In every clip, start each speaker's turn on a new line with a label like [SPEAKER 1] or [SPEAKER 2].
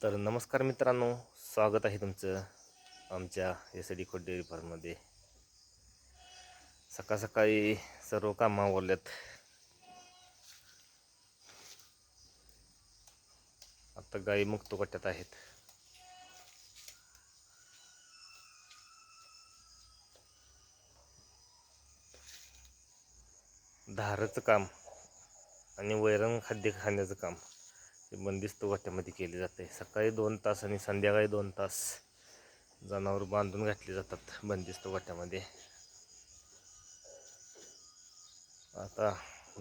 [SPEAKER 1] तर नमस्कार मित्रांनो, स्वागत आहे तुमचं आमच्या एस.डी. खोड डेअरी फार्ममध्ये. सकाळ सकाळी सर्व कामं आवरल्यात. आता गाई मुक्त गोठ्यात आहेत. धाराचं काम आणि वैरण खाद्य खाण्याचं काम हे बंदिस्त गोठ्यामध्ये केले जाते. सकाळी 2 तास आणि संध्याकाळी 2 तास जनावर बांधून घातले जातात बंदिस्त गोठ्यामध्ये. आता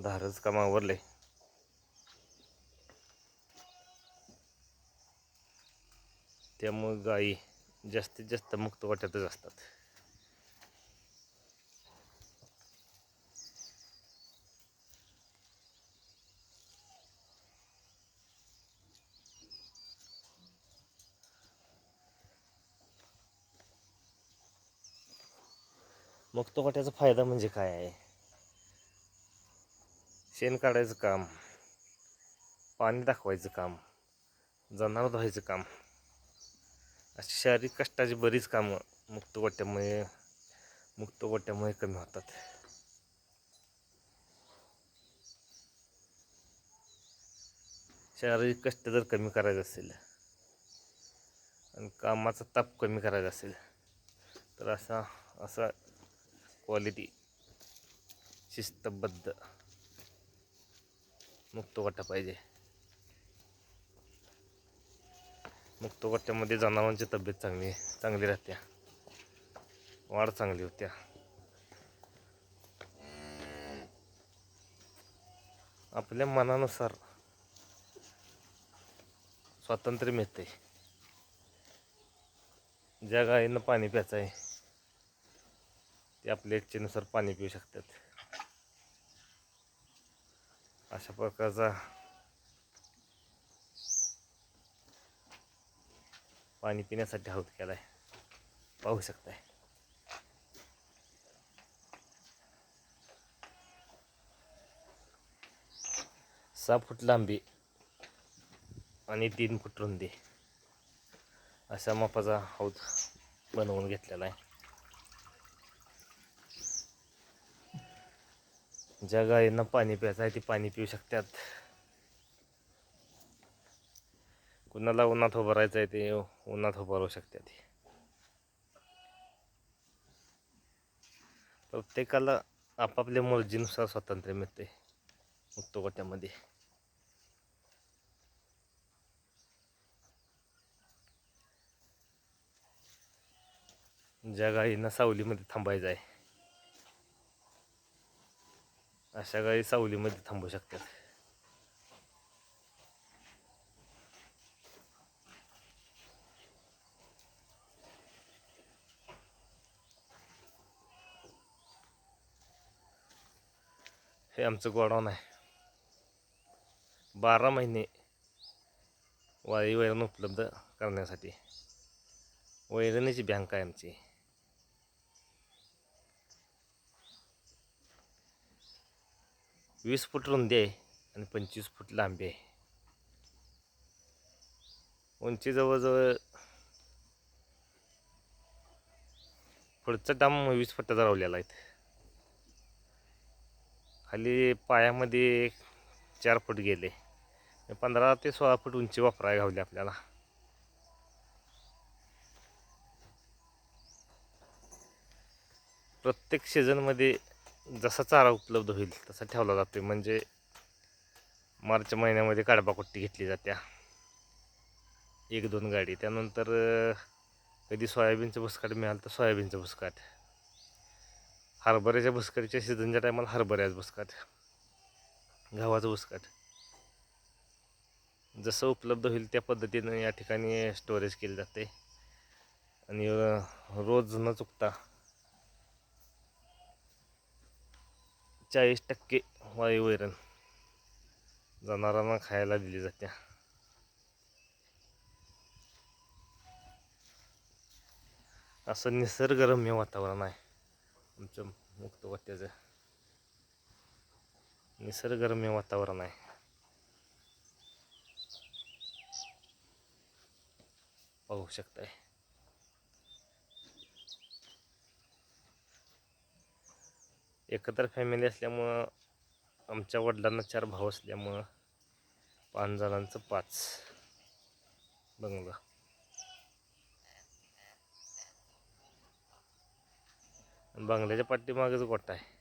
[SPEAKER 1] धाराचं काम आवरले. त्यामुळे गाई जास्तीत जास्त मुक्त गोठ्यातच असतात. मुक्त गोठ्याचा फायदा म्हणजे काय आहे? शेण काढायचं काम, पाणी दाखवायचं काम, जनावर धुवायचं काम, अशी शारीरिक कष्टाची बरीच कामं मुक्त गोठ्यामुळे कमी होतात. शारीरिक कष्ट जर कमी करायचं असेल आणि कामाचा ताप कमी करायचा असेल तर असा क्वालिटी शिस्तबद्ध मुक्त गोठा पाहिजे. मुक्त गोठ्यामध्ये जनावरांची तब्येत चांगली राहते, वाढ चांगली होत्या. आपल्या मनानुसार स्वातंत्र्य मिळते. ज्या गायींना पाणी प्यायचं आहे ते आपल्या इच्छेनुसार पाणी पिऊ शकतात. अशा प्रकारचा पाणी पिण्यासाठी हौद केला आहे, पाहू शकताय. 6 फूट लांबी आणि 3 फूट रुंदी अशा मापाचा हौद बनवून घेतलेला आहे. ज्या गायींना पाणी प्यायचं आहे ते पाणी पिऊ शकतात. कुणाला उन्हात उभं राहायचं आहे ते उन्हात उभं राहू शकतात. प्रत्येकाला आपापल्या मर्जीनुसार स्वातंत्र्य मिळते मुक्त गोठ्यामध्ये. ज्या गायींना सावलीमध्ये थांबायचं आहे अशा गायी सावलीमध्ये थांबू शकतात. हे आमचं गोडाऊन आहे. 12 महिने वाळी वैरण उपलब्ध करण्यासाठी वैरणीची बँक आहे आमची. 20 फूट रुंदी आहे आणि 25 फूट लांबी आहे. उंची जवळजवळ पुढचा डाम 20 फुटाचा लावलेला आहे. खाली पायामध्ये 4 फूट गेले. 15 ते 16 फूट उंची वापरायला घावली आपल्याला. प्रत्येक सीझनमध्ये जसा चारा उपलब्ध होईल तसा ठेवला जातो. म्हणजे मार्च महिन्यामध्ये कडबा कुट्टी घेतली जात्या 1-2 गाडी. त्यानंतर कधी सोयाबीनचं भुसकाट मिळालं तर सोयाबीनचं भुसकाट, हरभऱ्याच्या भुसकाटच्या सीझनच्या टायमाला हरभऱ्याचं भुसकाट, गव्हाचं भुसकाट जसं उपलब्ध होईल त्या पद्धतीनं या ठिकाणी स्टोरेज केले जाते. आणि रोज न चुकता 40% वाळी वैरण जनावरांना खायला दिली जाते. असं निसर्गरम्य वातावरण आहे आमचं मुक्त गोठ्याचं. निसर्गरम्य वातावरण आहे. पाहू शकताय. एकत्र फॅमिली असल्यामुळं आमच्या वडिलांना 4 भाऊ असल्यामुळं 5 जणांचं 5 बंगला. बंगल्याच्या पाठीमागच गोठा आहे.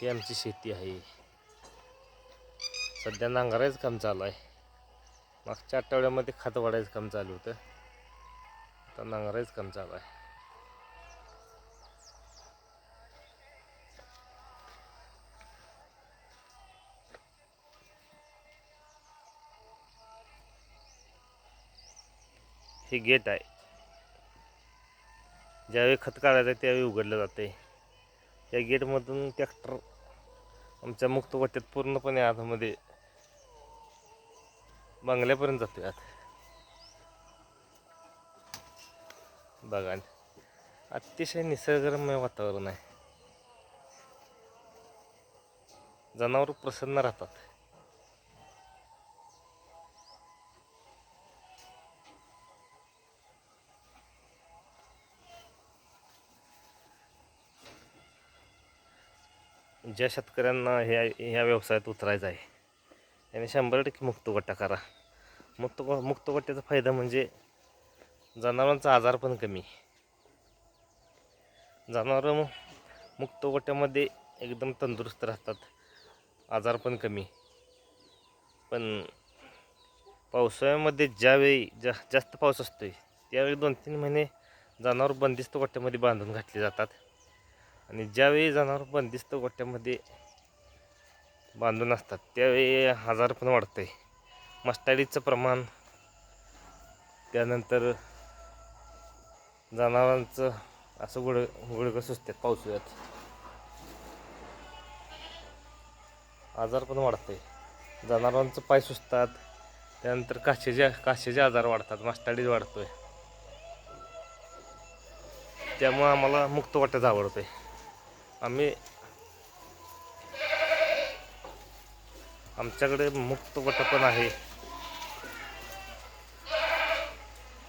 [SPEAKER 1] ही आमची शेती आहे. सध्या नांगरायचं काम चालू आहे. मागच्या आठवड्यामध्ये खत वाढायचं काम चालू होतं. आता नांगरायचं काम चालू आहे. हे गेट आहे. ज्यावेळी खत काढायचं आहे त्यावेळी उघडलं जातं आहे. या गेटमधून ट्रॅक्टर आमच्या मुक्त गोठ्यात पूर्णपणे आतमध्ये बंगल्यापर्यंत जातो. आत बघा, अतिशय निसर्गरम्य वातावरण आहे. जनावर प्रसन्न राहतात. ज्या शेतकऱ्यांना ह्या व्यवसायात उतरायचं आहे त्याने 100% मुक्त गोठा करा. मुक्त गोठ्याचा फायदा म्हणजे जनावरांचा आजार पण कमी. जनावरं मुक्त गोठ्यामध्ये एकदम तंदुरुस्त राहतात, आजार पण कमी. पण पावसाळ्यामध्ये ज्यावेळी जास्त पाऊस असतो त्यावेळी 2-3 महिने जनावर बंदिस्त गोठ्यामध्ये बांधून घातले जातात. आणि ज्यावेळी जनावर बंदिस्त गोठ्यामध्ये बांधून असतात त्यावेळी आजार पण वाढतं आहे. मास्टाडीचं प्रमाण, त्यानंतर जनावरांचं असं गुडघं सुचतात. पावसाळ्यात आजार पण वाढतं आहे. जनावरांचं पाय सुचतात. त्यानंतर काशेचे आजार वाढतात, मास्टाडीज वाढतो आहे. त्यामुळं आम्हाला मुक्त गोठ्याच आवडतो आहे. आमच्याकडे मुक्त गोठा पण आहे.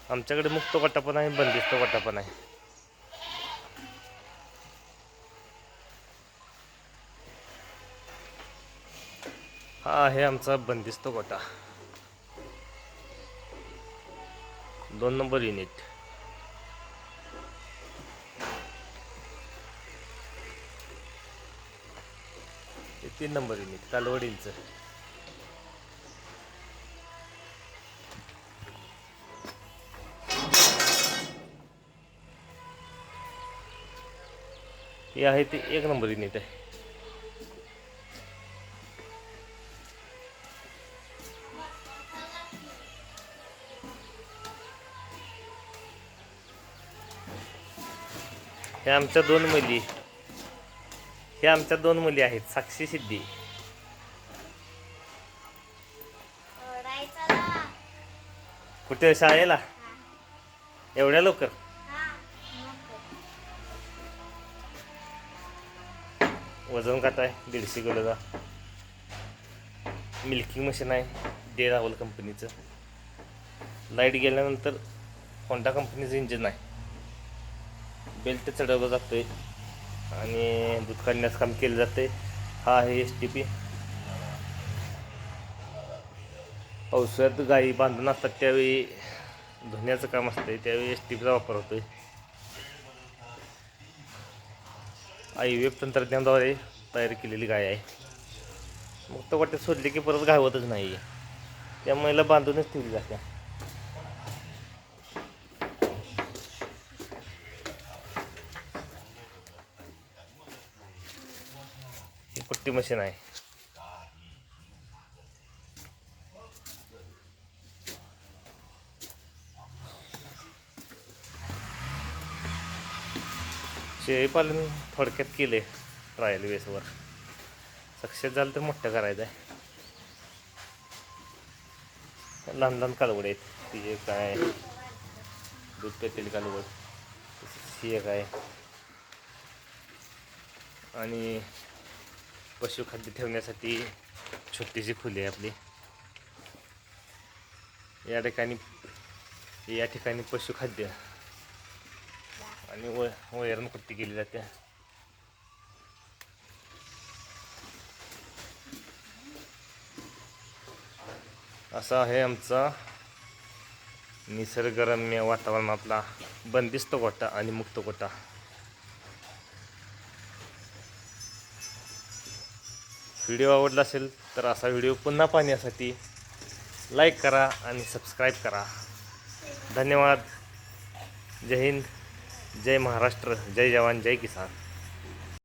[SPEAKER 1] आमच्याकडे मुक्त गोठा पण आहे, बंदिस्त गोठा पण आहे. हा आहे आमचा बंदिस्त गोठा, 2 नंबर युनिट. हे 3 नंबर युनिट कालवडींचं. हे आहे ते 1 नंबर युनिट आहे. हे आमच्या 2 मुली आहेत, साक्षी सिद्धी. कुठे शाळेला? एवढ्या लवकर? वजन काटा आहे 150 किलोचा. मिल्किंग मशीन आहे डे रावल कंपनीचं. लाईट गेल्यानंतर होंडा कंपनीचं इंजिन आहे. बेल्ट चढवलं जातं आहे आणि दूध काढण्याचं काम केलं जातं आहे. हा आहे STP. पावसाळ्यात गाई बांधून असतात त्यावेळी धुण्याचं काम असतं, त्यावेळी STPचा वापर होतो आहे. IVF तंत्रज्ञानाद्वारे तयार केलेली गाय आहे. मुक्त गोठ्यात सोडली की परत घावतच नाही, त्यामुळे बांधूनच ठेवली जाते. ही कुट्टी मशीन आहे. शेळीपालन थोडक्यात केले ट्रायल बेसवर. सक्सेस झालं तर मोठं करायचं आहे. लहान कालवड आहेत, तिचे काय दूध पेतील कालवड. ही एक आहे. आणि पशुखाद्य ठेवण्यासाठी छोटीशी खोली आहे आपली. या ठिकाणी पशुखाद्य आणि वैरणपट्टी केली जाते. असा आहे आमचा निसर्गरम्य वातावरणातला बंदिस्त गोठा आणि मुक्त गोठा. व्हिडिओ आवडला असेल तर असा व्हिडिओ पुन्हा पाहण्यासाठी लाईक करा आणि सबस्क्राईब करा. धन्यवाद. जय हिंद, जय महाराष्ट्र, जय जवान, जय किसान.